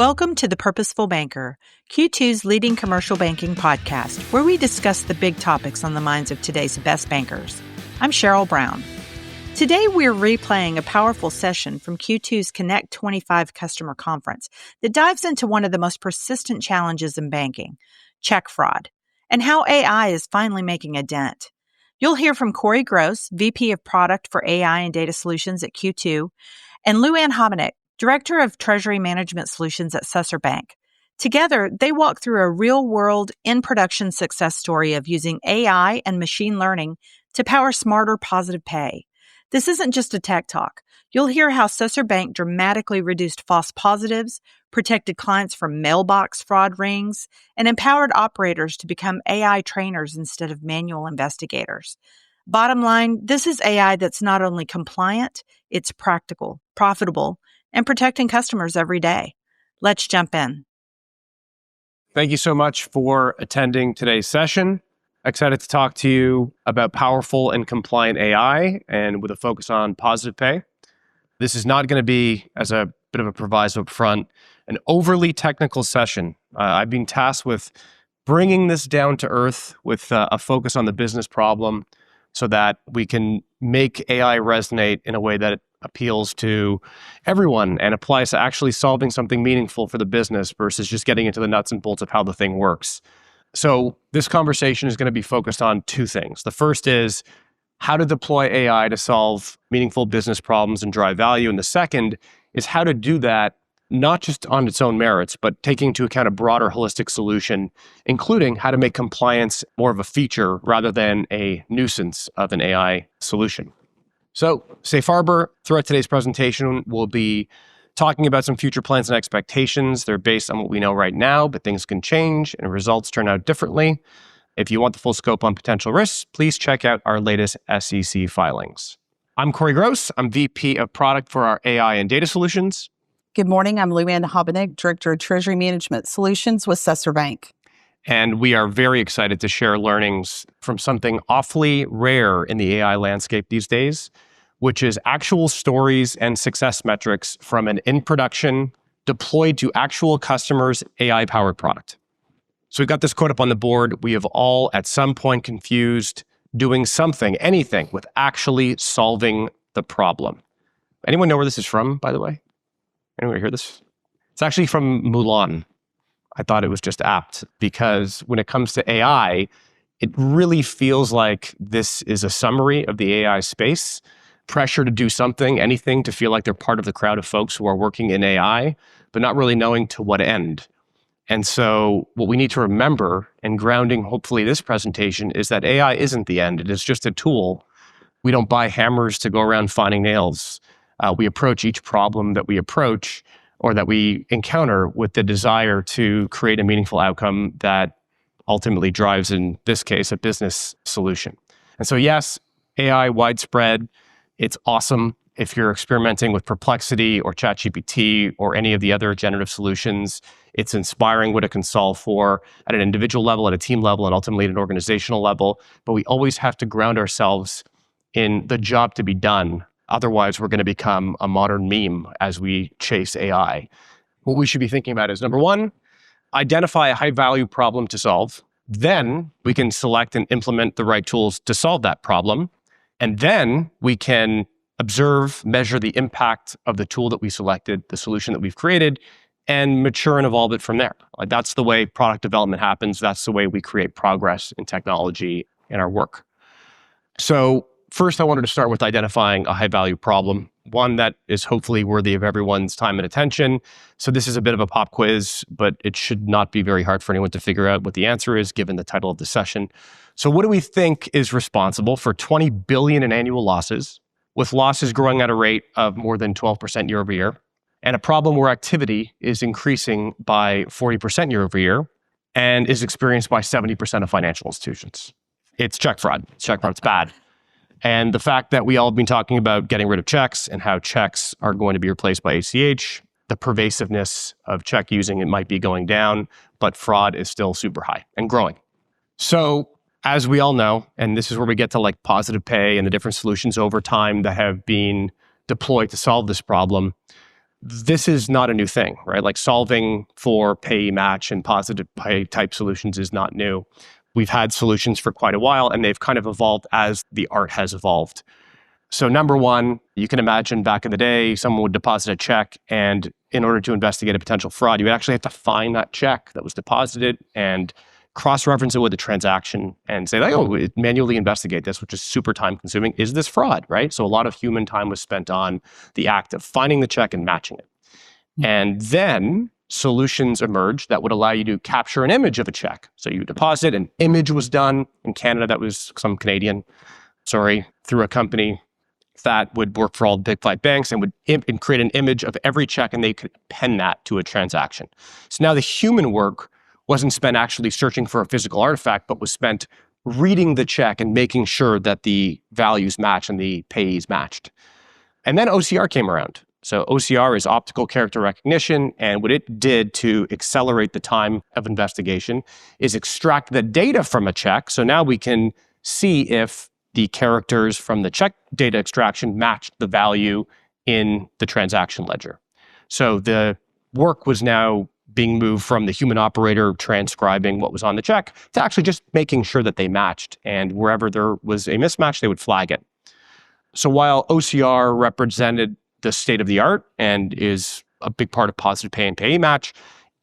Welcome to the Purposeful Banker, Q2's leading commercial banking podcast, where we discuss the big topics on the minds of today's best bankers. I'm Cheryl Brown. Today, we're replaying a powerful session from Q2's Connect 25 customer conference that dives into one of the most persistent challenges in banking, check fraud, and how AI is finally making a dent. You'll hear from Corey Gross, VP of Product for AI and Data Solutions at Q2, and Louann Habenicht, Director of Treasury Management Solutions at Susser Bank. Together, they walk through a real-world, in-production success story of using AI and machine learning to power smarter positive pay. This isn't just a tech talk. You'll hear how Susser Bank dramatically reduced false positives, protected clients from mailbox fraud rings, and empowered operators to become AI trainers instead of manual investigators. Bottom line, this is AI that's not only compliant, it's practical, profitable, and protecting customers every day. Let's jump in. Thank you so much for attending today's session. Excited to talk to you about powerful and compliant AI and with a focus on positive pay. This is not going to be, as a bit of a proviso up front, an overly technical session. I've been tasked with bringing this down to earth with a focus on the business problem so that we can make AI resonate in a way that it appeals to everyone and applies to actually solving something meaningful for the business versus just getting into the nuts and bolts of how the thing works. So this conversation is going to be focused on two things. The first is how to deploy AI to solve meaningful business problems and drive value. And the second is how to do that, not just on its own merits, but taking into account a broader holistic solution, including how to make compliance more of a feature rather than a nuisance of an AI solution. So, safe harbor, throughout today's presentation, we'll be talking about some future plans and expectations. They're based on what we know right now, but things can change and results turn out differently. If you want the full scope on potential risks, please check out our latest SEC filings. I'm Corey Gross. I'm VP of Product for our AI and Data Solutions. Good morning. I'm Louann Habenicht, Director of Treasury Management Solutions with Susser Bank. And we are very excited to share learnings from something awfully rare in the AI landscape these days, which is actual stories and success metrics from an in-production, deployed to actual customers' AI-powered product. So we've got this quote up on the board. We have all at some point confused doing something, anything, with actually solving the problem. Anyone know where this is from, by the way? Anyone hear this? It's actually from Mulan. I thought it was just apt because when it comes to AI, it really feels like this is a summary of the AI space. Pressure to do something, anything, to feel like they're part of the crowd of folks who are working in AI, but not really knowing to what end. And so what we need to remember, and grounding hopefully this presentation, is that AI isn't the end. It is just a tool. We don't buy hammers to go around finding nails. We approach each problem that we approach or that we encounter with the desire to create a meaningful outcome that ultimately drives, in this case, a business solution. And so yes, AI widespread. It's awesome if you're experimenting with Perplexity or ChatGPT or any of the other generative solutions. It's inspiring what it can solve for at an individual level, at a team level, and ultimately at an organizational level. But we always have to ground ourselves in the job to be done. Otherwise, we're going to become a modern meme as we chase AI. What we should be thinking about is, number one, identify a high-value problem to solve. Then we can select and implement the right tools to solve that problem. And then we can observe, measure the impact of the tool that we selected, the solution that we've created, and mature and evolve it from there. That's the way product development happens. That's the way we create progress in technology in our work. So first, I wanted to start with identifying a high-value problem, one that is hopefully worthy of everyone's time and attention. So this is a bit of a pop quiz, but it should not be very hard for anyone to figure out what the answer is, given the title of the session. So what do we think is responsible for $20 billion in annual losses, with losses growing at a rate of more than 12% year over year, and a problem where activity is increasing by 40% year over year and is experienced by 70% of financial institutions? It's check fraud. Check fraud's bad. And the fact that we all have been talking about getting rid of checks and how checks are going to be replaced by ACH, the pervasiveness of check using, it might be going down, but fraud is still super high and growing. So as we all know, and this is where we get to like positive pay and the different solutions over time that have been deployed to solve this problem, this is not a new thing, right? Like solving for pay match and positive pay type solutions is not new. We've had solutions for quite a while, and they've kind of evolved as the art has evolved. So number one, you can imagine back in the day, someone would deposit a check, and in order to investigate a potential fraud, you would actually have to find that check that was deposited and cross-reference it with the transaction and say, like, oh, manually investigate this, which is super time-consuming. Is this fraud, right? So a lot of human time was spent on the act of finding the check and matching it. And then solutions emerged that would allow you to capture an image of a check. So you deposit, an image was done. In Canada, that was some Canadian, through a company that would work for all the big five banks and would create an image of every check, and they could append that to a transaction. So now the human work wasn't spent actually searching for a physical artifact, but was spent reading the check and making sure that the values match and the payees matched. And then OCR came around. So OCR is optical character recognition, and what it did to accelerate the time of investigation is extract the data from a check. So now we can see if the characters from the check data extraction matched the value in the transaction ledger. So the work was now being moved from the human operator transcribing what was on the check to actually just making sure that they matched. And wherever there was a mismatch, they would flag it. So while OCR represented the state of the art and is a big part of positive pay and pay match,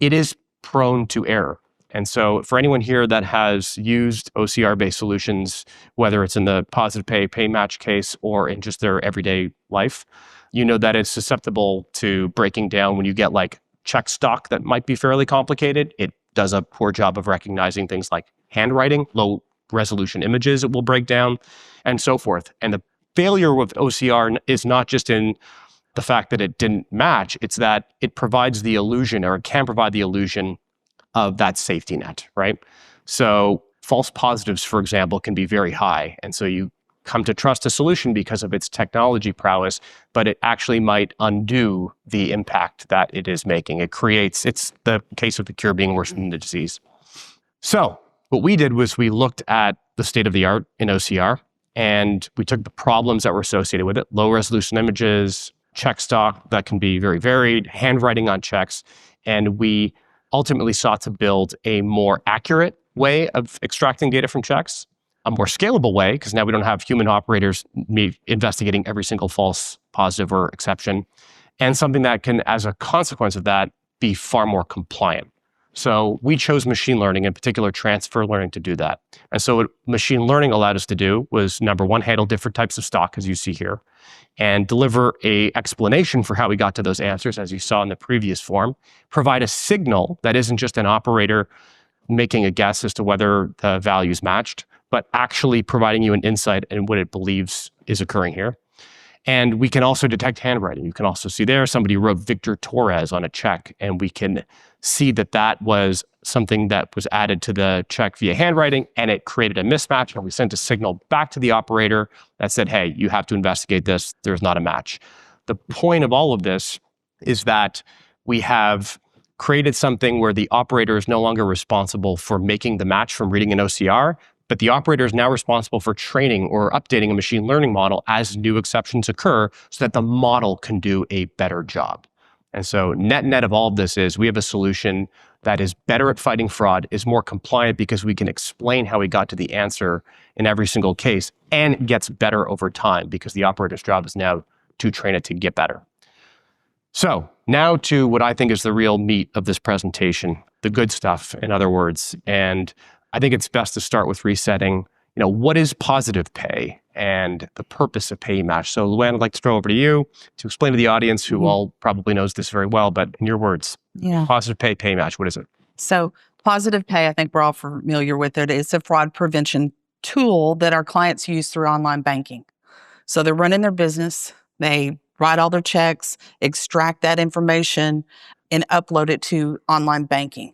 it is prone to error. And so for anyone here that has used OCR-based solutions, whether it's in the positive pay match case or in just their everyday life, you know that it's susceptible to breaking down when you get like check stock that might be fairly complicated. It does a poor job of recognizing things like handwriting, low resolution images it will break down, and so forth. And the failure with OCR is not just in the fact that it didn't match, it's that it provides the illusion, or it can provide the illusion of that safety net, right? So false positives, for example, can be very high. And so you come to trust a solution because of its technology prowess, but it actually might undo the impact that it is making. It's the case of the cure being worse than the disease. So what we did was we looked at the state of the art in OCR, and we took the problems that were associated with it, low resolution images, check stock that can be very varied, handwriting on checks, and we ultimately sought to build a more accurate way of extracting data from checks, a more scalable way, because now we don't have human operators investigating every single false positive or exception, and something that can, as a consequence of that, be far more compliant. So we chose machine learning, in particular transfer learning, to do that. And so what machine learning allowed us to do was, number one, handle different types of stock, as you see here, and deliver an explanation for how we got to those answers, as you saw in the previous form, provide a signal that isn't just an operator making a guess as to whether the values matched, but actually providing you an insight in what it believes is occurring here. And we can also detect handwriting. You can also see there somebody wrote Victor Torres on a check, and we can see that that was something that was added to the check via handwriting, and it created a mismatch, and we sent a signal back to the operator that said, hey, you have to investigate this. There's not a match. The point of all of this is that we have created something where the operator is no longer responsible for making the match from reading an OCR, but the operator is now responsible for training or updating a machine learning model as new exceptions occur so that the model can do a better job. And so net of all of this is we have a solution that is better at fighting fraud, is more compliant because we can explain how we got to the answer in every single case, and gets better over time because the operator's job is now to train it to get better. So now to what I think is the real meat of this presentation, the good stuff, in other words. And I think it's best to start with resetting, what is positive pay and the purpose of pay match. So Louann, I'd like to throw over to you to explain to the audience who all probably knows this very well, but in your words, positive pay match, what is it? So positive pay, I think we're all familiar with it. It's a fraud prevention tool that our clients use through online banking. So they're running their business, they write all their checks, extract that information, and upload it to online banking.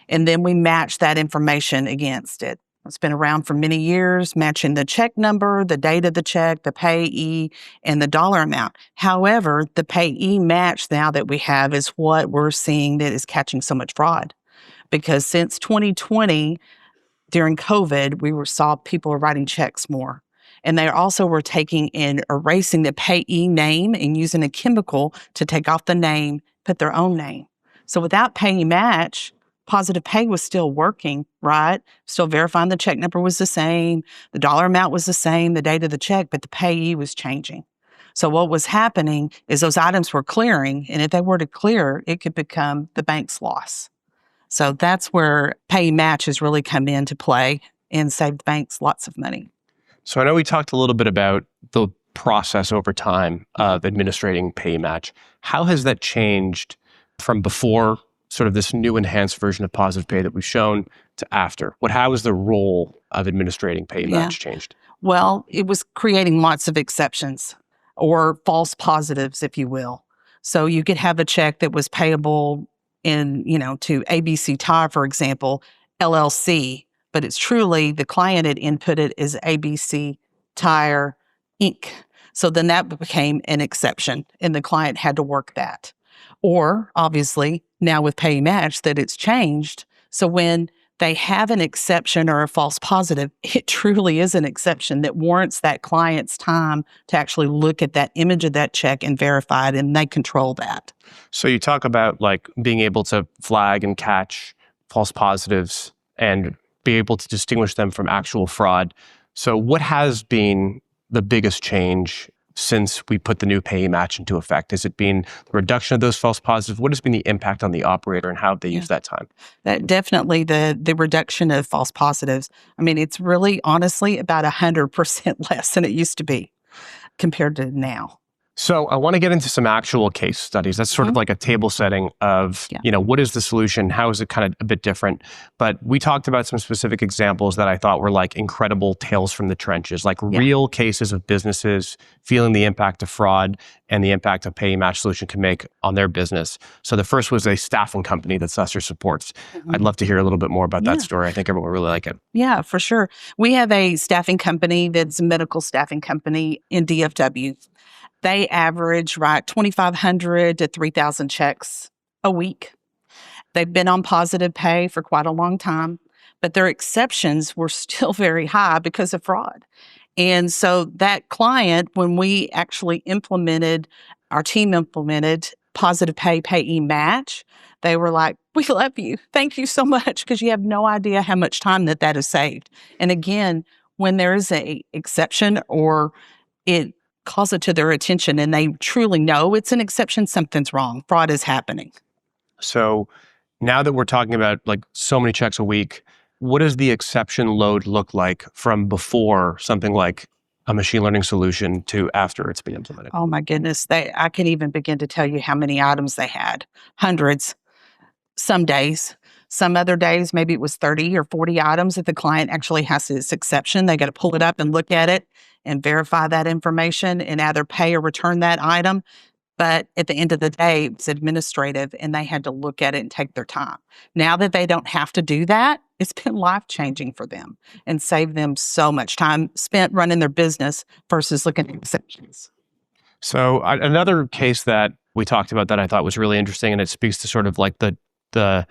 And then we match that information against it. It's been around for many years, matching the check number, the date of the check, the payee, and the dollar amount. However, the payee match now that we have is what we're seeing that is catching so much fraud. Because since 2020, during COVID, saw people are writing checks more. And they also were taking and erasing the payee name and using a chemical to take off the name, put their own name. So without payee match, positive pay was still working, right? Still verifying the check number was the same, the dollar amount was the same, the date of the check, but the payee was changing. So what was happening is those items were clearing, and if they were to clear, it could become the bank's loss. So that's where pay match has really come into play and saved banks lots of money. So I know we talked a little bit about the process over time of administrating pay match. How has that changed from before sort of this new enhanced version of positive pay that we've shown to after? How has the role of administrating pay match changed? Well, it was creating lots of exceptions or false positives, if you will. So you could have a check that was payable to ABC Tire, for example, LLC, but it's truly the client had inputted as ABC Tire Inc. So then that became an exception and the client had to work that. Or obviously now with pay match that it's changed. So when they have an exception or a false positive, it truly is an exception that warrants that client's time to actually look at that image of that check and verify it, and they control that. So you talk about like being able to flag and catch false positives and be able to distinguish them from actual fraud. So what has been the biggest change since we put the new pay match into effect? Has it been the reduction of those false positives? What has been the impact on the operator and how they use that time? That definitely the reduction of false positives. I mean, it's really honestly about 100% less than it used to be compared to now. So I want to get into some actual case studies. That's sort of like a table setting of, what is the solution? How is it kind of a bit different? But we talked about some specific examples that I thought were like incredible tales from the trenches, like real cases of businesses feeling the impact of fraud and the impact a pay match solution can make on their business. So the first was a staffing company that Susser supports. I'd love to hear a little bit more about that story. I think everyone will really like it. Yeah, for sure. We have a staffing company that's a medical staffing company in DFW. They average 2,500 to 3,000 checks a week. They've been on positive pay for quite a long time, but their exceptions were still very high because of fraud. And so that client, when we actually our team implemented positive payee match, they were like, "We love you. Thank you so much," because you have no idea how much time that has saved. And again, when there is a exception or it calls it to their attention and they truly know it's an exception, something's wrong. Fraud is happening. So now that we're talking about like so many checks a week, what does the exception load look like from before something like a machine learning solution to after it's been implemented? Oh my goodness. I can't even begin to tell you how many items they had. Hundreds. Some days. Some other days, maybe it was 30 or 40 items that the client actually has this exception. They got to pull it up and look at it and verify that information and either pay or return that item. But at the end of the day, it's administrative and they had to look at it and take their time. Now that they don't have to do that, it's been life-changing for them and saved them so much time spent running their business versus looking at exceptions. So another case that we talked about that I thought was really interesting, and it speaks to sort of like the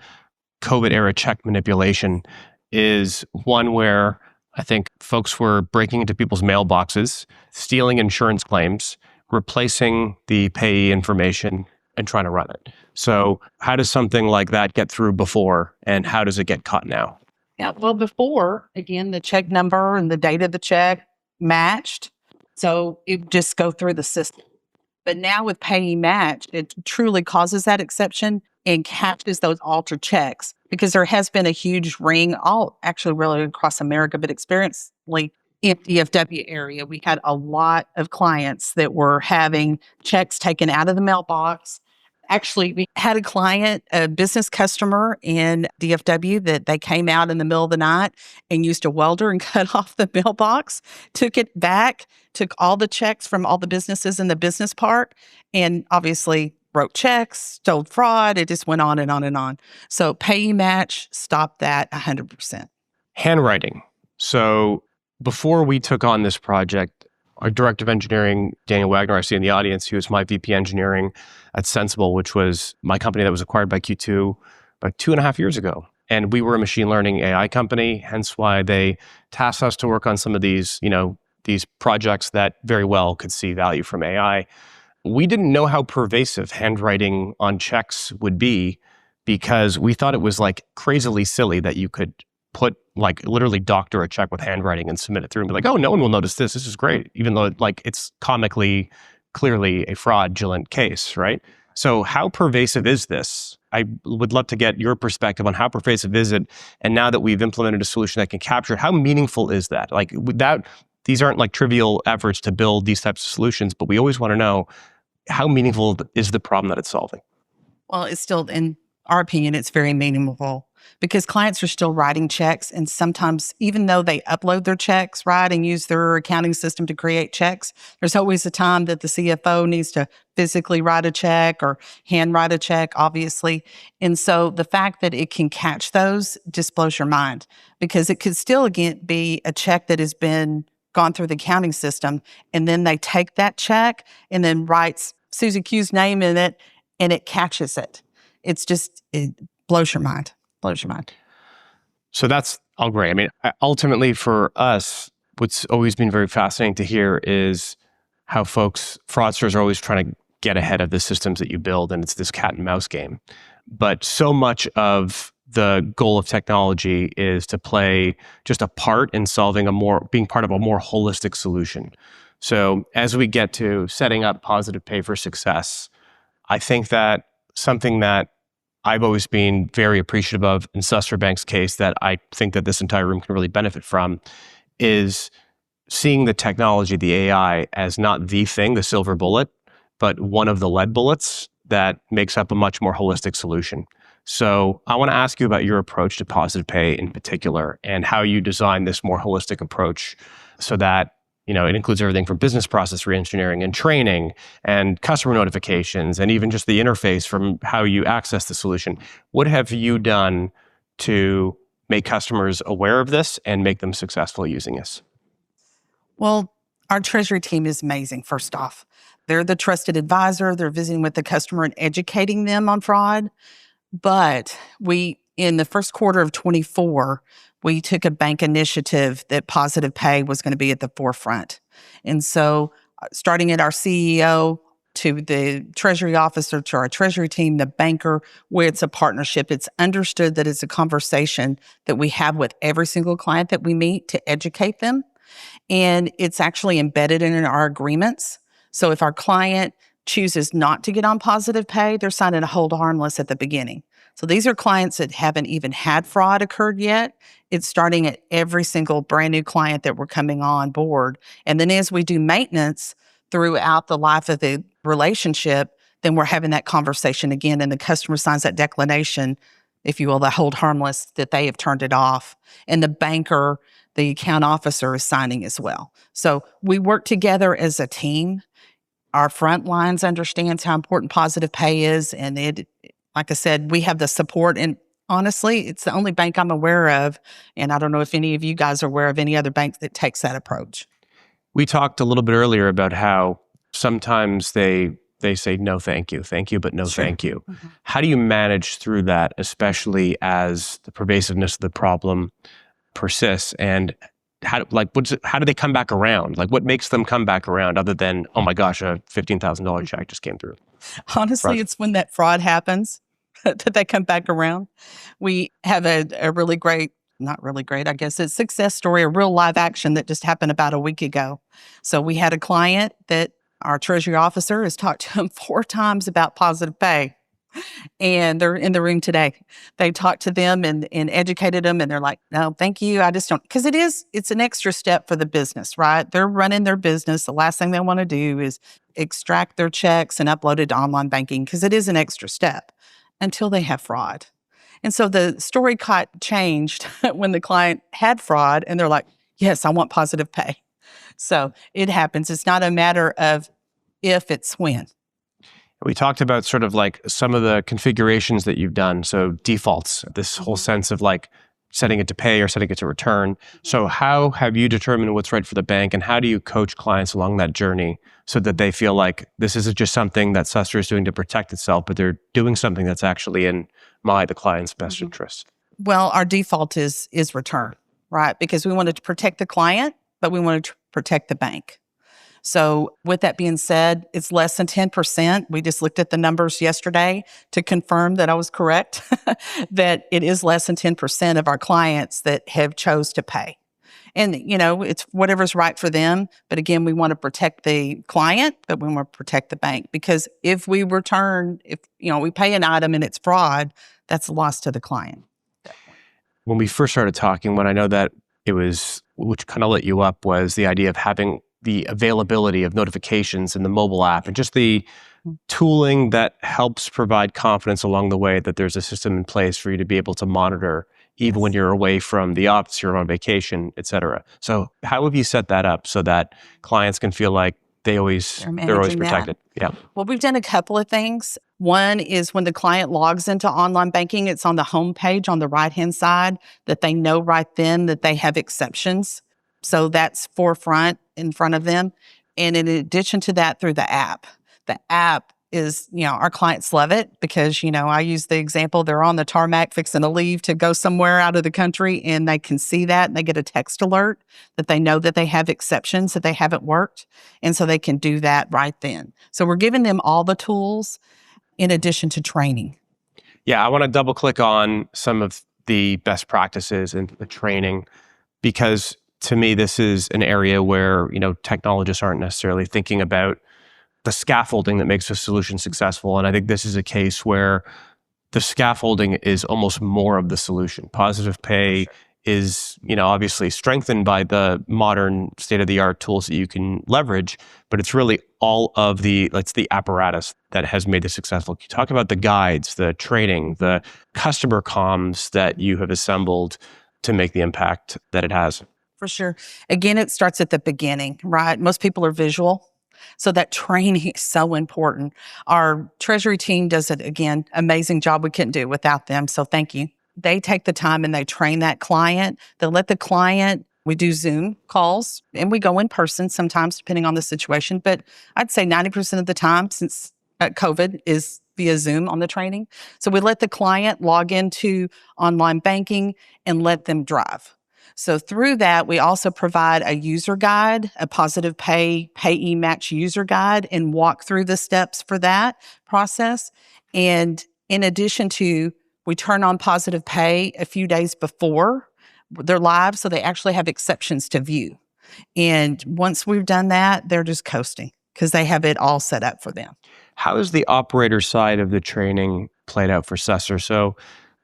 COVID era check manipulation, is one where I think folks were breaking into people's mailboxes, stealing insurance claims, replacing the payee information, and trying to run it. So how does something like that get through before, and how does it get caught now? Yeah, well, before, again, the check number and the date of the check matched. So it would just go through the system. But now with payee match, it truly causes that exception and catches those altered checks, because there has been a huge ring, actually really across America, but experientially in the DFW area, we had a lot of clients that were having checks taken out of the mailbox. Actually, we had a client, a business customer in DFW, that they came out in the middle of the night and used a welder and cut off the mailbox, took it back, took all the checks from all the businesses in the business park, and obviously wrote checks, told fraud. It just went on and on and on. So payee match stopped that 100%. Handwriting. So before we took on this project, our director of engineering, Daniel Wagner, I see in the audience, he was my VP engineering at Sensible, which was my company that was acquired by Q2 about 2.5 years ago. And we were a machine learning AI company, hence why they tasked us to work on some of these, these projects that very well could see value from AI. We didn't know how pervasive handwriting on checks would be because we thought it was like crazily silly that you could put like literally doctor a check with handwriting and submit it through and be like, oh, no one will notice this. This is great. Even though like it's comically, clearly a fraudulent case, right? So how pervasive is this? I would love to get your perspective on how pervasive is it? And now that we've implemented a solution that can capture it, how meaningful is that? Like without, these aren't like trivial efforts to build these types of solutions, but we always want to know how meaningful is the problem that it's solving? Well, it's still, in our opinion, it's very meaningful because clients are still writing checks. And sometimes, even though they upload their checks, right, and use their accounting system to create checks, there's always a time that the CFO needs to physically write a check or handwrite a check, obviously. And so the fact that it can catch those just blows your mind because it could still, again, be a check that has been gone through the accounting system. And then they take that check and then writes Susie Q's name in it, and it catches it. It's just, it blows your mind. Blows your mind. So that's all great. I mean, ultimately for us, what's always been very fascinating to hear is how fraudsters are always trying to get ahead of the systems that you build, and it's this cat and mouse game. But so much of the goal of technology is to play just a part in being part of a more holistic solution. So as we get to setting up positive pay for success, I think that something that I've always been very appreciative of in Susser Bank's case that I think that this entire room can really benefit from is seeing the technology, the AI, as not the thing, the silver bullet, but one of the lead bullets that makes up a much more holistic solution. So I want to ask you about your approach to positive pay in particular and how you design this more holistic approach so that it includes everything from business process reengineering and training and customer notifications and even just the interface from how you access the solution. What have you done to make customers aware of this and make them successful using this? Well, our treasury team is amazing, first off. They're the trusted advisor. They're visiting with the customer and educating them on fraud. But in the first quarter of 24, we took a bank initiative that positive pay was going to be at the forefront. And so starting at our CEO to the treasury officer, to our treasury team, the banker, where it's a partnership, it's understood that it's a conversation that we have with every single client that we meet to educate them. And it's actually embedded in our agreements. So if our client chooses not to get on positive pay, they're signing a hold harmless at the beginning. So these are clients that haven't even had fraud occurred yet. It's starting at every single brand new client that we're coming on board. And then as we do maintenance throughout the life of the relationship, then we're having that conversation again, and the customer signs that declination, if you will, the hold harmless, that they have turned it off. And the banker, the account officer, is signing as well. So we work together as a team. Our front lines understands how important positive pay is, and like I said, we have the support. And honestly, it's the only bank I'm aware of, and I don't know if any of you guys are aware of any other bank that takes that approach. We talked a little bit earlier about how sometimes they say no thank you, but no Sure. thank you. Mm-hmm. How do you manage through that, especially as the pervasiveness of the problem persists? And how do they come back around? Like what makes them come back around other than, oh my gosh, a $15,000 check just came through? Honestly, it's when that fraud happens that they come back around. We have a really great, not really great, I guess it's success story, a real live action that just happened about a week ago. So we had a client that our treasury officer has talked to him 4 times about positive pay. And they're in the room today. They talked to them and educated them, and they're like, no, thank you. I just don't, because it's an extra step for the business, right? They're running their business. The last thing they want to do is extract their checks and upload it to online banking because it is an extra step until they have fraud. And so the story got changed when the client had fraud, and they're like, yes, I want positive pay. So it happens. It's not a matter of if, it's when. We talked about sort of like some of the configurations that you've done. So defaults, this whole sense of like setting it to pay or setting it to return. So how have you determined what's right for the bank, and how do you coach clients along that journey so that they feel like this isn't just something that Susser is doing to protect itself, but they're doing something that's actually in the client's best interest? Well, our default is return, right? Because we wanted to protect the client but we want to protect the bank. So with that being said, it's less than 10%. We just looked at the numbers yesterday to confirm that I was correct, that it is less than 10% of our clients that have chose to pay. And, it's whatever's right for them. But again, we want to protect the client, but we want to protect the bank. Because if we we pay an item and it's fraud, that's a loss to the client. When we first started talking, what I know that it was, which kind of lit you up, was the idea of having the availability of notifications in the mobile app and just the tooling that helps provide confidence along the way that there's a system in place for you to be able to monitor even when you're away from the office, you're on vacation, et cetera. So how have you set that up so that clients can feel like they're always protected? Yeah. Well, we've done a couple of things. One is when the client logs into online banking, it's on the home page on the right-hand side that they know right then that they have exceptions. So that's forefront in front of them. And in addition to that, through the app is, our clients love it because, I use the example, they're on the tarmac fixing to leave to go somewhere out of the country and they can see that and they get a text alert that they know that they have exceptions, that they haven't worked. And so they can do that right then. So we're giving them all the tools in addition to training. Yeah, I want to double click on some of the best practices and the training because to me, this is an area where, technologists aren't necessarily thinking about the scaffolding that makes a solution successful. And I think this is a case where the scaffolding is almost more of the solution. Positive pay is, obviously strengthened by the modern state-of-the-art tools that you can leverage, but it's really all of the apparatus that has made this successful. Can you talk about the guides, the training, the customer comms that you have assembled to make the impact that it has? For sure. Again, it starts at the beginning, right? Most people are visual. So that training is so important. Our treasury team does it, again, amazing job. We couldn't do it without them. So thank you. They take the time and they train that client. They'll let the client, we do Zoom calls and we go in person sometimes depending on the situation. But I'd say 90% of the time since COVID is via Zoom on the training. So we let the client log into online banking and let them drive. So through that, we also provide a user guide, a positive payee match user guide, and walk through the steps for that process. And in addition to, we turn on positive pay a few days before they're live, so they actually have exceptions to view. And once we've done that, they're just coasting because they have it all set up for them. How is the operator side of the training played out for Susser? So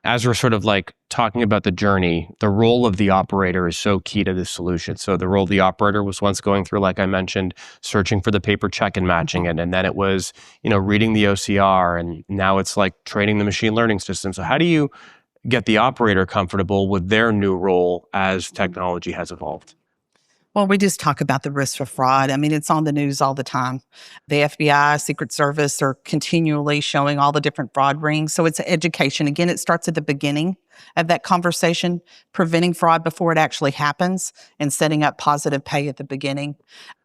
as we're sort of talking about the journey, the role of the operator is so key to this solution. So the role of the operator was once going through, like I mentioned, searching for the paper check and matching it. And then it was, reading the OCR. And now it's training the machine learning system. So how do you get the operator comfortable with their new role as technology has evolved? Well, we just talk about the risk of fraud. I mean, it's on the news all the time. The FBI, Secret Service are continually showing all the different fraud rings. So it's education. Again, it starts at the beginning of that conversation, preventing fraud before it actually happens and setting up positive pay at the beginning.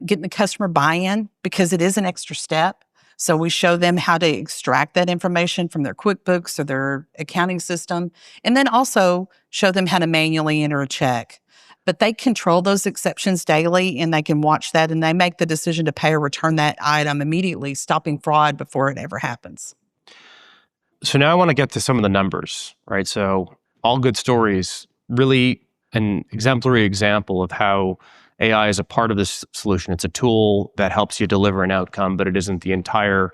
Getting the customer buy-in because it is an extra step. So we show them how to extract that information from their QuickBooks or their accounting system, and then also show them how to manually enter a check. But they control those exceptions daily and they can watch that and they make the decision to pay or return that item immediately, stopping fraud before it ever happens. So now I want to get to some of the numbers, right? So all good stories, really an exemplary example of how AI is a part of this solution. It's a tool that helps you deliver an outcome, but it isn't the entire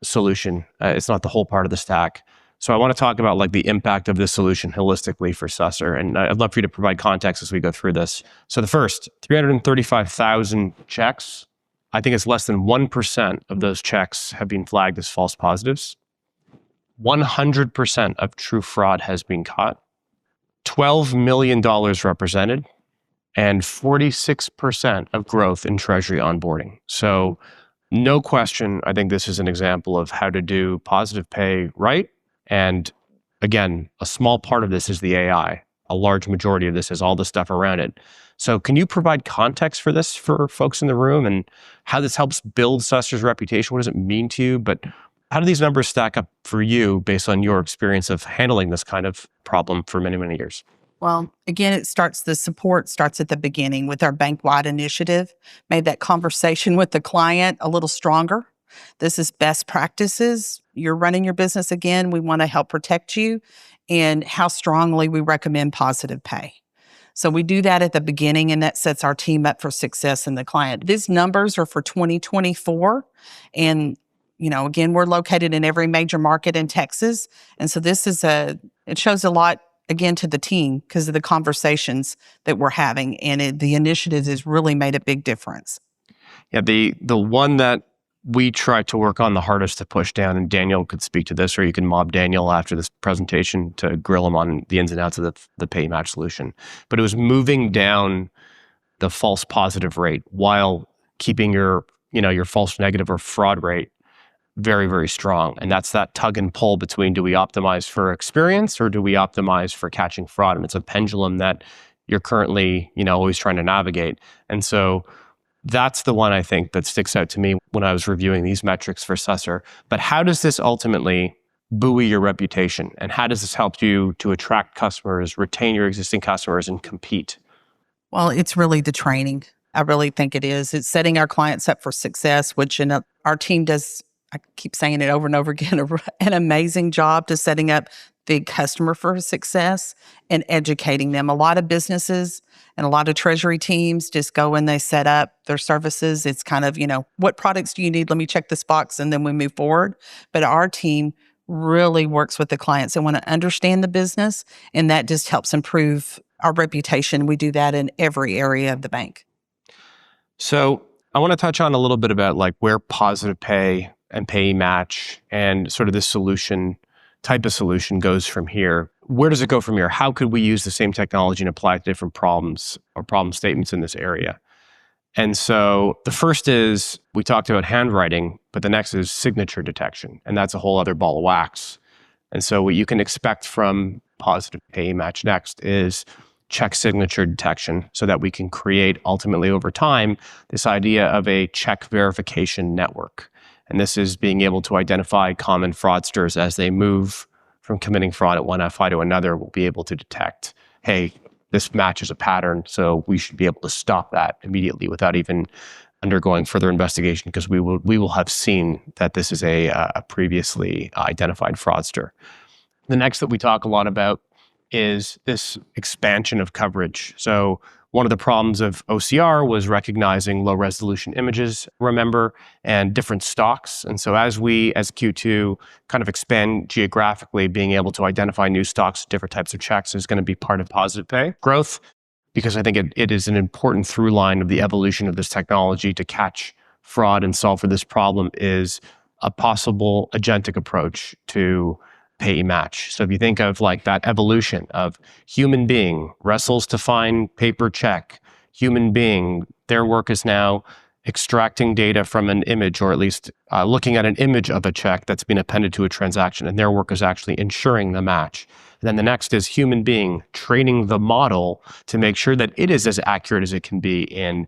solution. It's not the whole part of the stack. So I want to talk about the impact of this solution holistically for Susser. And I'd love for you to provide context as we go through this. So the first, 335,000 checks. I think it's less than 1% of those checks have been flagged as false positives. 100% of true fraud has been caught. $12 million represented. And 46% of growth in treasury onboarding. So no question, I think this is an example of how to do positive pay right. And again, a small part of this is the AI. A large majority of this is all the stuff around it. So can you provide context for this for folks in the room and how this helps build Susser's reputation? What does it mean to you? But how do these numbers stack up for you based on your experience of handling this kind of problem for many, many years? Well, again, the support starts at the beginning with our bank-wide initiative, made that conversation with the client a little stronger. This is best practices. You're running your business again. We want to help protect you and how strongly we recommend positive pay. So we do that at the beginning, and that sets our team up for success in the client. These numbers are for 2024. And, again, we're located in every major market in Texas. And so it shows a lot, again, to the team because of the conversations that we're having. And the initiative has really made a big difference. Yeah, the one that we try to work on the hardest to push down, and Daniel could speak to this, or you can mob Daniel after this presentation to grill him on the ins and outs of the pay match solution. But it was moving down the false positive rate while keeping your false negative or fraud rate very, very strong. And that's that tug and pull between, do we optimize for experience or do we optimize for catching fraud? And it's a pendulum that you're currently, always trying to navigate. And so that's the one I think that sticks out to me when I was reviewing these metrics for Susser. But how does this ultimately buoy your reputation? And how does this help you to attract customers, retain your existing customers, and compete? Well, it's really the training. I really think it is. It's setting our clients up for success, which our team does, I keep saying it over and over again, an amazing job to setting up the customer for success and educating them. A lot of businesses and a lot of treasury teams just go and they set up their services. It's kind of, what products do you need? Let me check this box and then we move forward. But our team really works with the clients and want to understand the business, and that just helps improve our reputation. We do that in every area of the bank. So I want to touch on a little bit about where positive pay and pay match and sort of this type of solution goes from here. Where does it go from here? How could we use the same technology and apply it to different problems or problem statements in this area? And so the first is, we talked about handwriting, but the next is signature detection. And that's a whole other ball of wax. And so what you can expect from positive pay match next is check signature detection, so that we can create ultimately over time this idea of a check verification network. And this is being able to identify common fraudsters as they move from committing fraud at one FI to another. We'll be able to detect, hey, this matches a pattern, so we should be able to stop that immediately without even undergoing further investigation, because we will have seen that this is a previously identified fraudster. The next that we talk a lot about is this expansion of coverage. So one of the problems of OCR was recognizing low resolution images, remember, and different stocks. And so as we, as Q2, kind of expand geographically, being able to identify new stocks, different types of checks is going to be part of positive pay growth, because I think it is an important through line of the evolution of this technology to catch fraud and solve for this problem, is a possible agentic approach to pay match. So if you think of that evolution of human being wrestles to find paper check, human being, their work is now extracting data from an image, or at least looking at an image of a check that's been appended to a transaction, and their work is actually ensuring the match. And then the next is human being training the model to make sure that it is as accurate as it can be in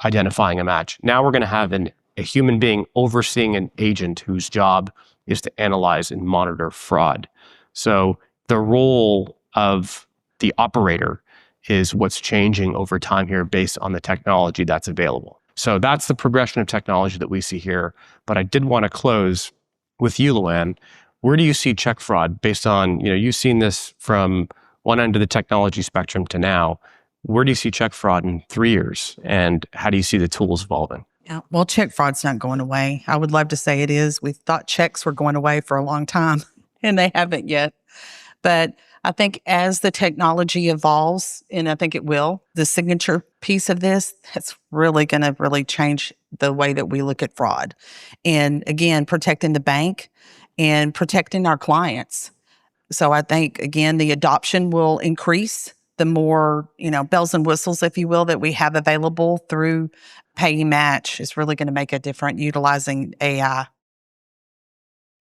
identifying a match. Now we're going to have a human being overseeing an agent whose job is to analyze and monitor fraud. So the role of the operator is what's changing over time here based on the technology that's available. So that's the progression of technology that we see here. But I did want to close with you, Louann. Where do you see check fraud based on, you've seen this from one end of the technology spectrum to now. Where do you see check fraud in 3 years? And how do you see the tools evolving? Yeah, well, check fraud's not going away. I would love to say it is. We thought checks were going away for a long time, and they haven't yet. But I think as the technology evolves, and I think it will, the signature piece of this, that's really going to really change the way that we look at fraud. And again, protecting the bank and protecting our clients. So I think, again, the adoption will increase the more, bells and whistles, if you will, that we have available through Pay Match is really going to make a difference utilizing AI.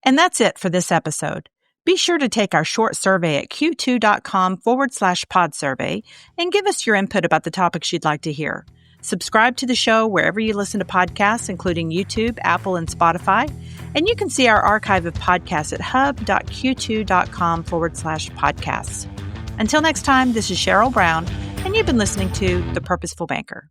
And that's it for this episode. Be sure to take our short survey at q2.com/pod survey and give us your input about the topics you'd like to hear. Subscribe to the show wherever you listen to podcasts, including YouTube, Apple, and Spotify. And you can see our archive of podcasts at hub.q2.com/podcasts. Until next time, this is Cheryl Brown, and you've been listening to The Purposeful Banker.